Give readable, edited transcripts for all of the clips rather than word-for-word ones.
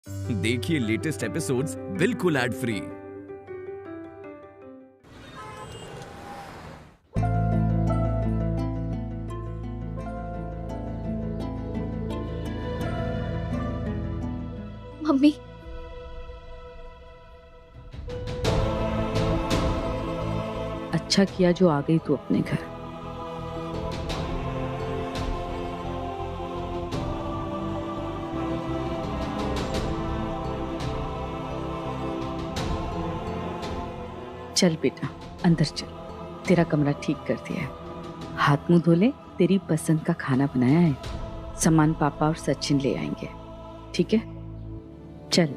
देखिए latest episodes बिल्कुल ad free. Mummy, अच्छा किया जो आ गई तू अपने घर। चल बेटा अंदर चल, तेरा कमरा ठीक कर दिया है। हाथ मुंह धो ले, तेरी पसंद का खाना बनाया है। सामान पापा और सचिन ले आएंगे, ठीक है? चल।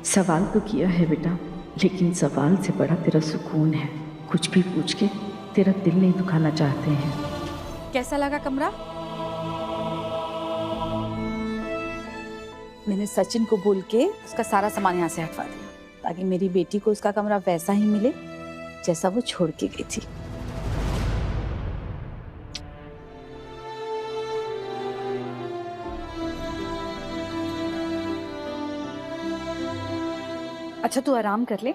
सवाल तो किया है बेटा, लेकिन सवाल से बड़ा तेरा सुकून है। कुछ भी पूछ के तेरा दिल नहीं दुखाना चाहते हैं। कैसा लगा कमरा? मैंने सचिन को बोल के उसका सारा सामान यहाँ से हटवा दिया ताकि मेरी बेटी को उसका कमरा वैसा ही मिले जैसा वो छोड़ के गई थी। अच्छा तू आराम कर ले,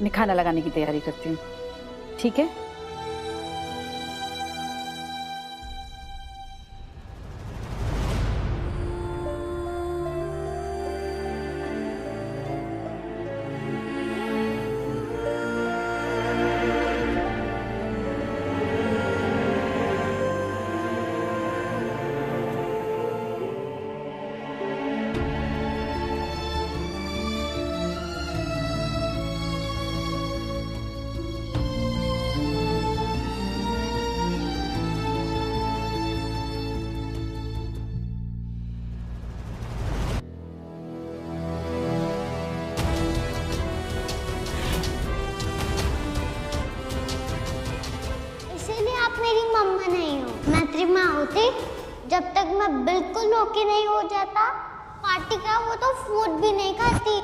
मैं खाना लगाने की तैयारी करती हूँ, ठीक है? मेरी मम्मा नहीं हो। मैत्री माँ होती जब तक मैं बिल्कुल ओके नहीं हो जाता, पार्टी का वो तो फूड भी नहीं खाती।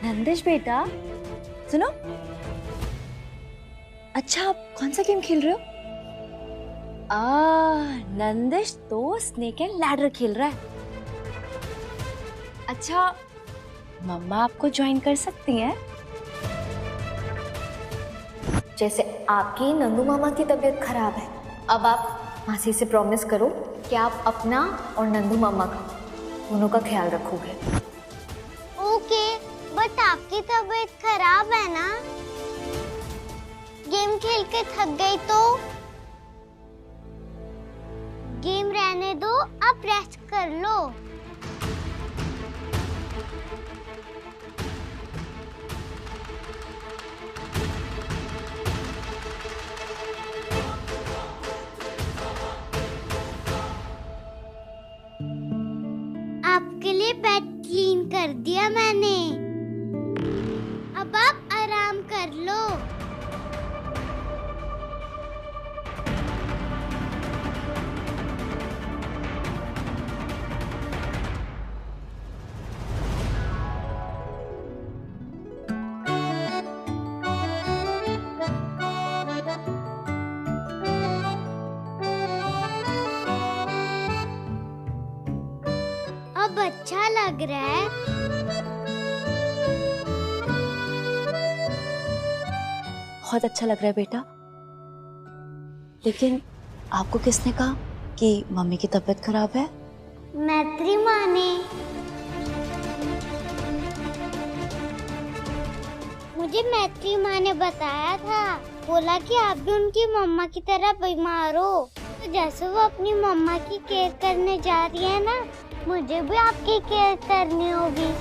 नंदिश बेटा सुनो, अच्छा आप कौन सा गेम खेल रहे हो? नंदिश तो स्नेक एंड लैडर खेल रहा है। अच्छा मम्मा आपको ज्वाइन कर सकती हैं? जैसे आपकी नंदू मामा की तबीयत खराब है, अब आप मासी से प्रॉमिस करो कि आप अपना और नंदू मामा का दोनों का ख्याल रखोगे। ओके, बट आपकी तबीयत खराब है ना? गेम खेल के थक गई तो गेम रहने दो, आप रेस्ट कर लो। आपके लिए बेड क्लीन कर दिया मैंने, अब आप आराम कर लो। अब अच्छा लग रहा है। बहुत अच्छा लग रहा है बेटा, लेकिन आपको किसने कहा कि मम्मी की तबीयत खराब है? मैत्री माँ ने। मुझे मैत्री माँ ने बताया था, बोला कि आप भी उनकी मम्मा की तरह बीमार हो, तो जैसे वो अपनी मम्मा की केयर करने जा रही है ना, मुझे भी आपकी केयर करनी होगी।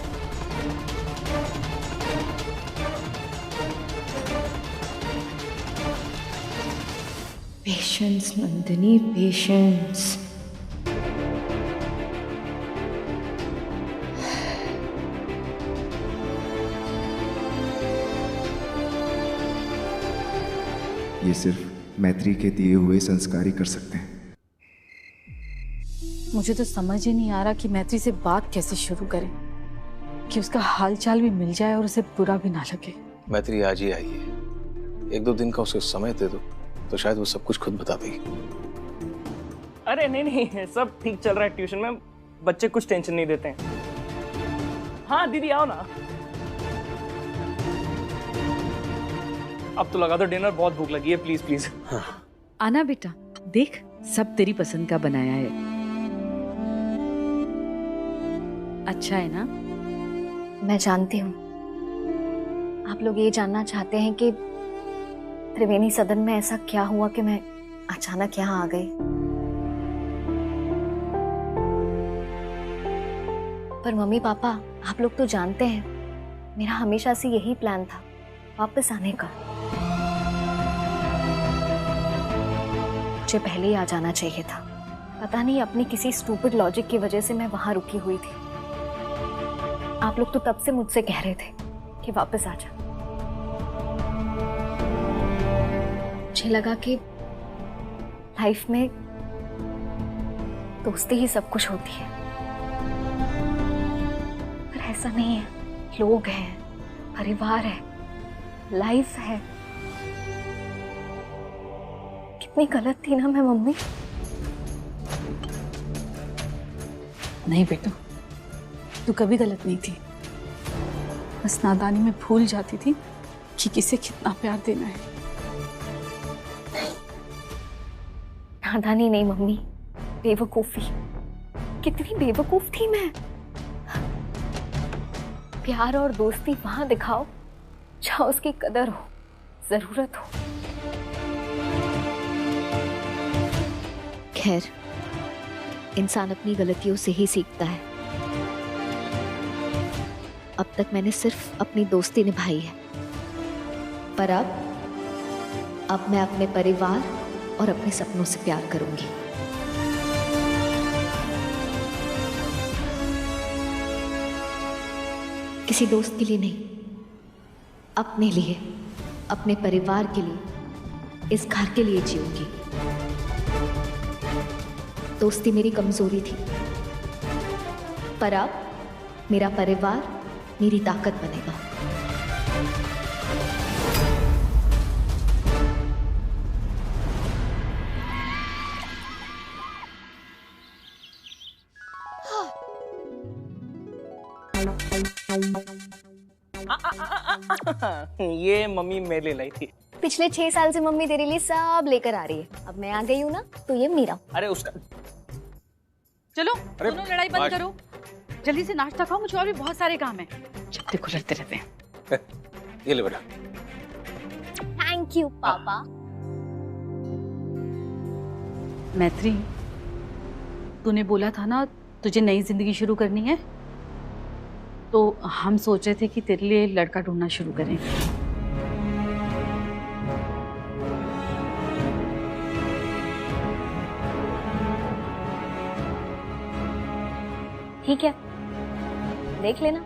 Patience Nandini, patience. ये सिर्फ मैत्री के दिए हुए संस्कार ही कर सकते हैं। मुझे तो समझ ही नहीं आ रहा कि मैत्री से बात कैसे शुरू करें कि उसका हालचाल भी मिल जाए और उसे बुरा भी ना लगे। मैत्री आज ही आई है, 1-2 दिन का उसे समय दे दो तो शायद वो सब कुछ खुद बता देगी। अरे नहीं, सब ठीक चल रहा है ट्यूशन में, बच्चे कुछ टेंशन नहीं देते हैं। हाँ दीदी आओ ना। अब तो लगा दो डिनर, बहुत भूख लगी है, प्लीज प्लीज। हाँ। आना बेटा, देख सब तेरी पसंद का बनाया है। अच्छा है ना? मैं जानती हूँ आप लोग ये जानना चाहते हैं कि त्रिवेणी सदन में ऐसा क्या हुआ कि मैं अचानक यहाँ आ गई। पर मम्मी पापा, आप लोग तो जानते हैं मेरा हमेशा से यही प्लान था, वापस आने का। मुझे पहले ही आ जाना चाहिए था। पता नहीं अपनी किसी स्टूपिड लॉजिक की वजह से मैं वहां रुकी हुई थी। आप लोग तो तब से मुझसे कह रहे थे कि वापस आ जा। मुझे लगा कि लाइफ में दोस्ती ही सब कुछ होती है, पर ऐसा नहीं है। लोग हैं, परिवार है, लाइफ है। कितनी गलत थी ना मैं मम्मी। नहीं बेटा, तू कभी गलत नहीं थी, बस नादानी में भूल जाती थी कि किसे कितना प्यार देना है। नादानी नहीं मम्मी, बेवकूफी। कितनी बेवकूफ थी मैं। प्यार और दोस्ती वहां दिखाओ जहां उसकी कदर हो, जरूरत हो। खैर, इंसान अपनी गलतियों से ही सीखता है। अब तक मैंने सिर्फ अपनी दोस्ती निभाई है, पर अब मैं अपने परिवार और अपने सपनों से प्यार करूंगी। किसी दोस्त के लिए नहीं, अपने लिए, अपने परिवार के लिए, इस घर के लिए जीऊंगी। दोस्ती मेरी कमजोरी थी, पर अब मेरा परिवार मेरी ताकत बनेगा। ये मम्मी मेरे लिए लाई थी। पिछले 6 साल से मम्मी तेरे लिए सब लेकर आ रही है। अब मैं आ गई हूँ ना, तो ये मेरा। अरे उसका चलो अरे, दोनों लड़ाई बंद करो, जल्दी से नाश्ता खाओ, मुझे और भी बहुत सारे काम हैं। जब देखो लड़ते रहते हैं। ये ले बेटा। थैंक यू पापा। मैत्री, तूने बोला था ना तुझे नई जिंदगी शुरू करनी है, तो हम सोच रहे थे कि तेरे लिए लड़का ढूंढना शुरू करें। ठीक है, देख लेना।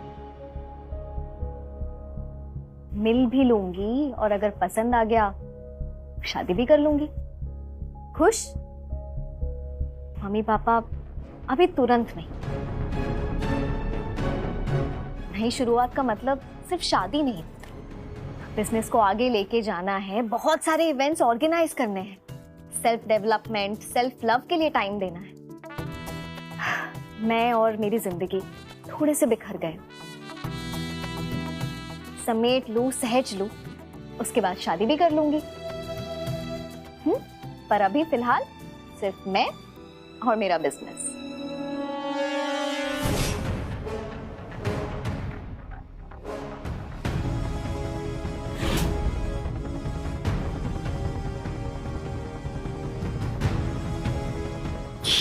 मिल भी लूंगी और अगर पसंद आ गया शादी भी कर लूंगी। खुश? मम्मी पापा, अभी तुरंत नहीं। नई शुरुआत का मतलब सिर्फ शादी नहीं, बिजनेस को आगे लेके जाना है, बहुत सारे इवेंट्स ऑर्गेनाइज करने हैं, सेल्फ डेवलपमेंट, सेल्फ लव के लिए टाइम देना है। मैं और मेरी जिंदगी थोड़े से बिखर गए। समेट लूं, सहज लूं, उसके बाद शादी भी कर लूंगी। पर अभी फिलहाल सिर्फ मैं और मेरा बिजनेस।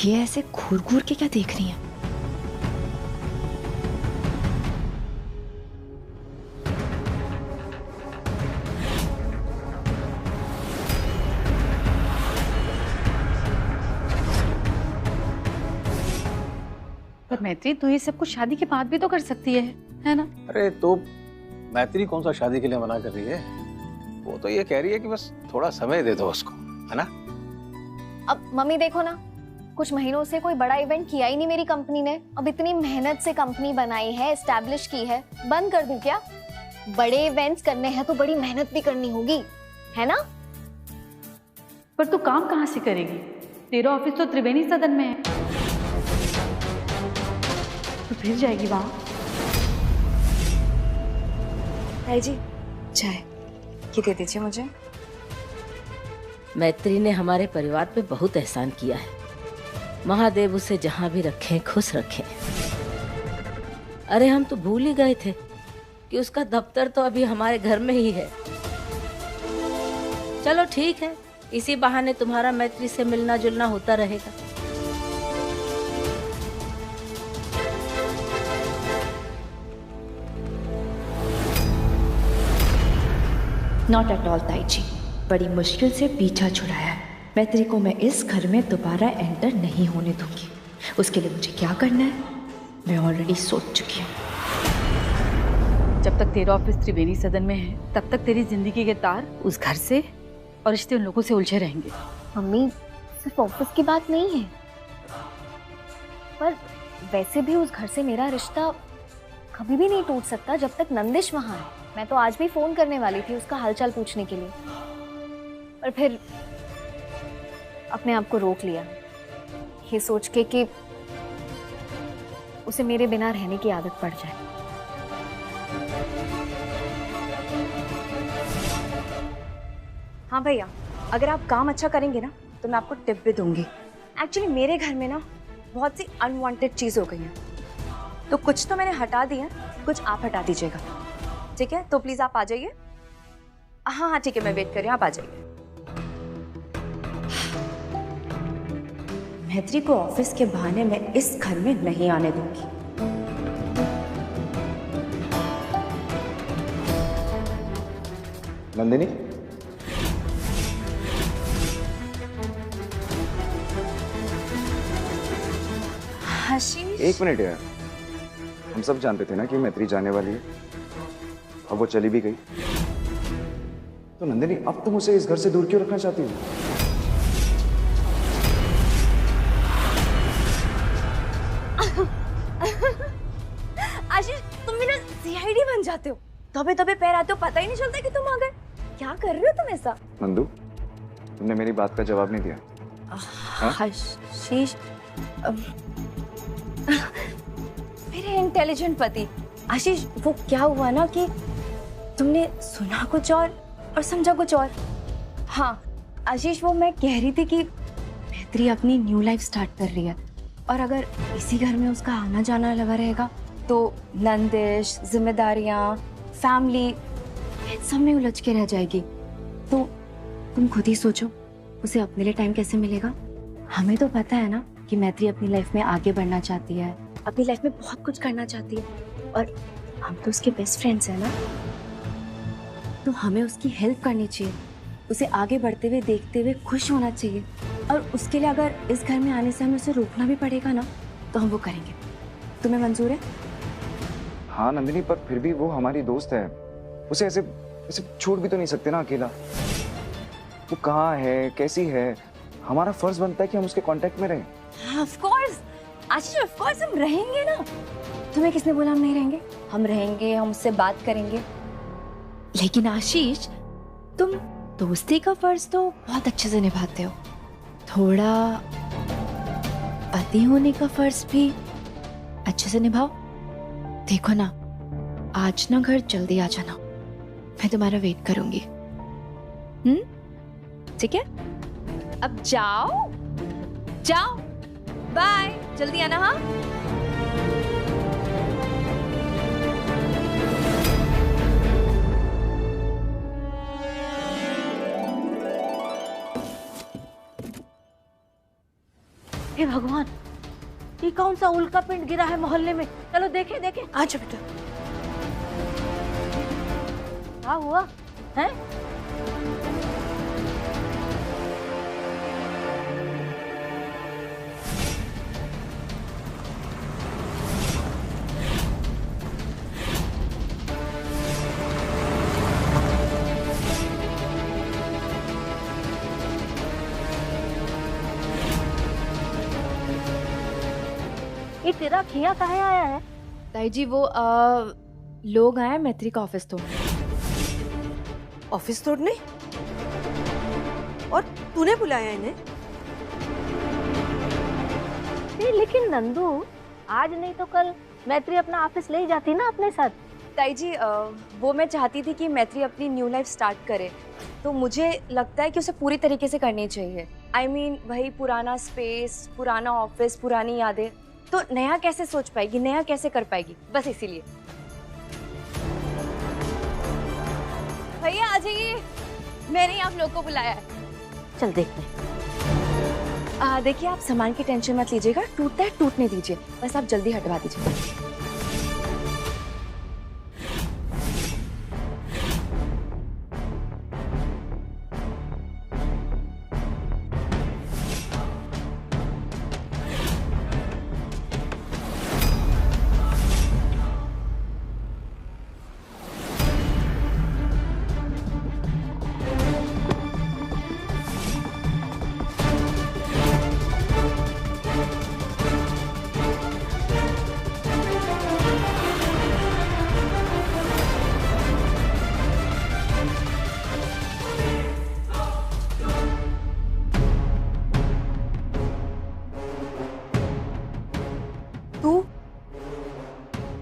ये ऐसे घूर घूर के क्या देख रही हैं? पर मैत्री तू ये सब कुछ शादी के बाद भी तो कर सकती है ना? अरे तो मैत्री कौन सा शादी के लिए मना कर रही है? वो तो ये कह रही है कि बस थोड़ा समय दे दो उसको, है ना? अब मम्मी देखो ना, कुछ महीनों से कोई बड़ा इवेंट किया ही नहीं मेरी कंपनी ने। अब इतनी मेहनत से कंपनी बनाई है, एस्टैब्लिश की है, बंद कर दूं क्या? बड़े इवेंट्स करने हैं तो बड़ी मेहनत भी करनी होगी, है ना? पर तू काम कहाँ से करेगी? तेरा ऑफिस तो त्रिवेणी सदन में है, तो फिर जाएगी वहां। ताई जी चाय ये दे दीजिए मुझे। मैत्री ने हमारे परिवार पे बहुत एहसान किया है। महादेव उसे जहां भी रखें खुश रखें। अरे हम तो भूल ही गए थे कि उसका दफ्तर तो अभी हमारे घर में ही है। चलो ठीक है, इसी बहाने तुम्हारा मैत्री से मिलना जुलना होता रहेगा। नॉट एट ऑल ताई जी, बड़ी मुश्किल से पीछा छुड़ाया है। मैत्री को मैं इस घर में दोबारा एंटर नहीं होने दूंगी। उसके लिए मुझे क्या करना है मैं ऑलरेडी सोच चुकी हूँ। जब तक तेरा ऑफिस त्रिवेणी सदन में है तब तक तेरी जिंदगी के तार उस घर से और रिश्ते उन लोगों से उलझे रहेंगे। मम्मी सिर्फ ऑफिस की बात नहीं है, पर वैसे भी उस घर से मेरा रिश्ता कभी भी नहीं टूट सकता जब तक नंदिश वहां है। मैं तो आज भी फोन करने वाली थी उसका हालचाल पूछने के लिए, पर फिर अपने आप को रोक लिया, ये सोच के कि उसे मेरे बिना रहने की आदत पड़ जाए। हाँ भैया, अगर आप काम अच्छा करेंगे ना तो मैं आपको टिप भी दूंगी। एक्चुअली मेरे घर में ना बहुत सी अनवांटेड चीज़ हो गई है, तो कुछ तो मैंने हटा दिया, कुछ आप हटा दीजिएगा, ठीक है? तो प्लीज़ आप आ जाइए। हाँ हाँ ठीक है, मैं वेट कर रही हूँ, आप आ जाइए। मैत्री को ऑफिस के बहाने मैं इस घर में नहीं आने दूंगी। नंदिनी, आशीष, एक मिनट यार। हम सब जानते थे ना कि मैत्री जाने वाली है, अब वो चली भी गई, तो नंदिनी अब तुम उसे इस घर से दूर क्यों रखना चाहती हो? आशीष, तुम मेरा सीआईडी बन जाते हो, दबे दबे पैर आते हो, पता ही नहीं चलता कि तुम आ गए। क्या कर रहे हो तुम ऐसा? नंदू, तुमने मेरी बात का जवाब नहीं दिया। आशीष, मेरे इंटेलिजेंट पति। आशीष, वो क्या हुआ ना कि तुमने सुना कुछ और समझा कुछ और। हाँ आशीष, वो मैं कह रही थी कि मैत्री अपनी न्यू लाइफ स्टार्ट कर रही है, और अगर इसी घर में उसका आना जाना लगा रहेगा तो नंदिश, जिम्मेदारियाँ, फैमिली सब में उलझ के रह जाएगी। तो तुम खुद ही सोचो, उसे अपने लिए टाइम कैसे मिलेगा? हमें तो पता है ना कि मैत्री अपनी लाइफ में आगे बढ़ना चाहती है, अपनी लाइफ में बहुत कुछ करना चाहती है, और हम तो उसके बेस्ट फ्रेंड्स हैं ना, तो हमें उसकी हेल्प करनी चाहिए, उसे आगे बढ़ते हुए देखते हुए खुश होना चाहिए। और उसके लिए अगर इस घर में आने से हमें उसे रोकना भी पड़ेगा ना, तो हम वो करेंगे। तुम्हें मंजूर है? हाँ नंदिनी, पर फिर भी वो हमारी दोस्त है, उसे ऐसे ऐसे छोड़ भी तो नहीं सकते ना अकेला। वो कहाँ है, कैसी है, हमारा फर्ज बनता है कि हम उसके कांटेक्ट में रहें। Of course Ashish, of course हम रहेंगे ना। तुम्हें किसने बोला हम नहीं रहेंगे? हम रहेंगे, हम उससे बात करेंगे। लेकिन आशीष, तुम दोस्ती का फर्ज तो बहुत अच्छे से निभाते हो, थोड़ा पति होने का फर्ज भी अच्छे से निभाओ। देखो ना, आज ना घर जल्दी आ जाना, मैं तुम्हारा वेट करूंगी। ठीक है? अब जाओ जाओ, बाय, जल्दी आना। हाँ हे भगवान, ये कौन सा उल्का पिंड गिरा है मोहल्ले में? चलो देखें देखें। अच्छा बेटा, क्या हुआ है? ये तेरा खिया कहाँ आया है? ताई जी वो लोग आए मैत्री का ऑफिस तोड़ने। ऑफिस तोड़ने? और तूने बुलाया इन्हें? लेकिन नंदू, आज नहीं तो कल मैत्री अपना ऑफिस ले ही जाती ना अपने साथ। ताई जी वो मैं चाहती थी कि मैत्री अपनी न्यू लाइफ स्टार्ट करे, तो मुझे लगता है कि उसे पूरी तरीके से करनी चाहिए। I mean, वही पुराना स्पेस, पुराना ऑफिस, पुरानी यादें, तो नया कैसे सोच पाएगी, नया कैसे कर पाएगी, बस इसीलिए। भैया आ जाइए, मैंने ही आप लोग को बुलाया है। चल देखते हैं। देखिए आप सामान की टेंशन मत लीजिएगा, टूटता है टूटने दीजिए, बस आप जल्दी हटवा दीजिए।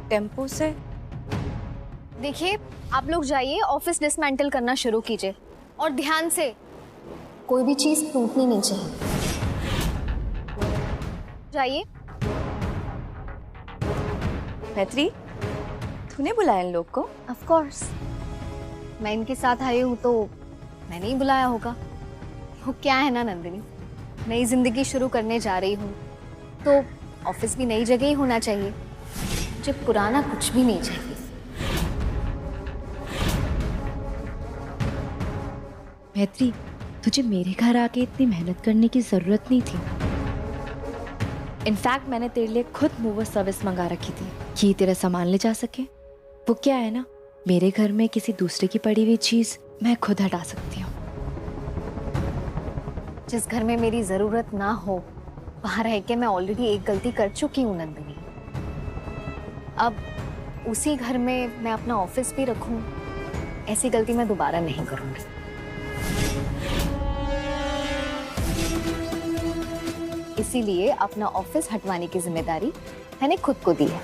टेम्पो से? देखिए आप लोग जाइए, ऑफिस डिसमेंटल करना शुरू कीजिए और ध्यान से, कोई भी चीज टूटनी नहीं चाहिए। जाइए। मैत्री, तूने बुलाया इन लोग को? ऑफ कोर्स, मैं इनके साथ आई हूँ तो मैंने ही बुलाया होगा। वो क्या है ना नंदिनी, नई जिंदगी शुरू करने जा रही हूँ तो ऑफिस भी नई जगह ही होना चाहिए, मुझे पुराना कुछ भी नहीं चाहिए। मैत्री, तुझे मेरे घर आके इतनी मेहनत करने की जरूरत नहीं थी। इनफैक्ट मैंने तेरे लिए खुद मूवर सर्विस मंगा रखी थी कि तेरा सामान ले जा सके। वो क्या है ना, मेरे घर में किसी दूसरे की पड़ी हुई चीज मैं खुद हटा सकती हूँ। जिस घर में मेरी जरूरत ना हो वहां रह के मैं ऑलरेडी एक गलती कर चुकी हूँ नंदिनी। अब उसी घर में मैं अपना ऑफिस भी रखूं, ऐसी गलती मैं दोबारा नहीं करूंगी। इसीलिए अपना ऑफिस हटवाने की जिम्मेदारी मैंने खुद को दी है।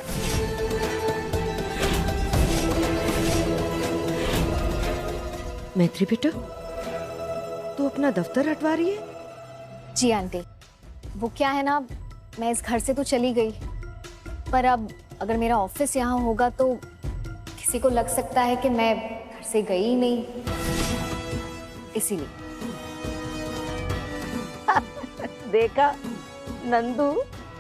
मैत्री बेटा, तू अपना दफ्तर हटवा रही है? जी आंटी, वो क्या है ना, मैं इस घर से तो चली गई, पर अब अगर मेरा ऑफिस यहाँ होगा तो किसी को लग सकता है कि मैं घर से गई ही नहीं, इसीलिए। देखा नंदू,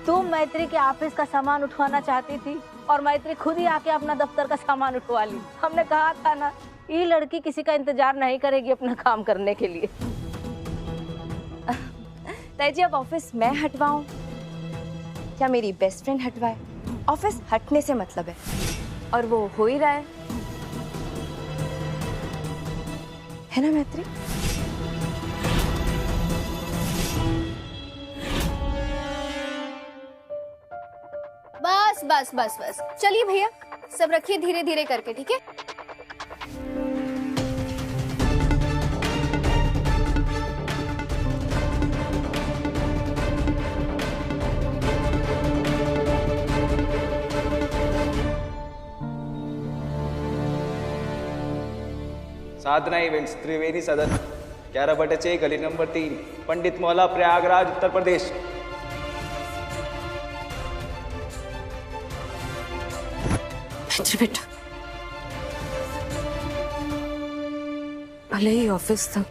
तू मैत्री के ऑफिस का सामान उठवाना चाहती थी और मैत्री खुद ही आके अपना दफ्तर का सामान उठवा ली। हमने कहा था ना, ये लड़की किसी का इंतजार नहीं करेगी अपना काम करने के लिए। ताई जी, अब ऑफिस मैं हटवाऊं क्या मेरी बेस्ट फ्रेंड हटवाए? ऑफिस हटने से मतलब है, और वो हो ही रहा है ना मैत्री? बस बस बस बस, चलिए भैया, सब रखिए धीरे धीरे करके, ठीक है? साधना इवेंट्स, त्रिवेणी सदन, 11/6, गली नंबर 3, पंडित मोहल्ला, प्रयागराज, उत्तर प्रदेश। मैत्री बेटा, भले ही ऑफिस था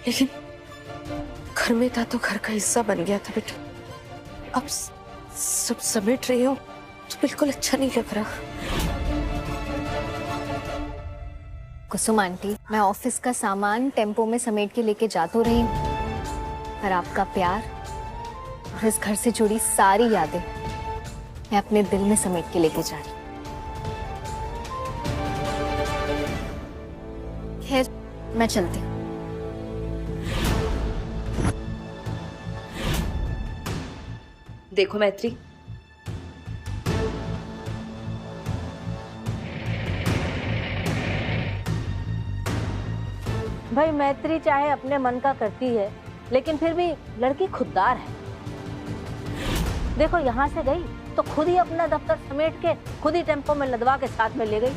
लेकिन घर में था तो घर का हिस्सा बन गया था बेटा। अब सब समेट रही हूँ तो बिल्कुल अच्छा नहीं लग रहा। कुसुम आंटी, मैं ऑफिस का सामान टेम्पो में समेट के लेके जा तो रही हूँ, पर आपका प्यार और इस घर से जुड़ी सारी यादें मैं अपने दिल में समेट के लेके जा रही हूँ। खैर, मैं चलती हूँ। देखो मैत्री, भाई मैत्री चाहे अपने मन का करती है, लेकिन फिर भी लड़की खुददार है। देखो यहाँ से गई तो खुद ही अपना दफ्तर समेट के खुद ही टेम्पो में लदवा के साथ में ले गई।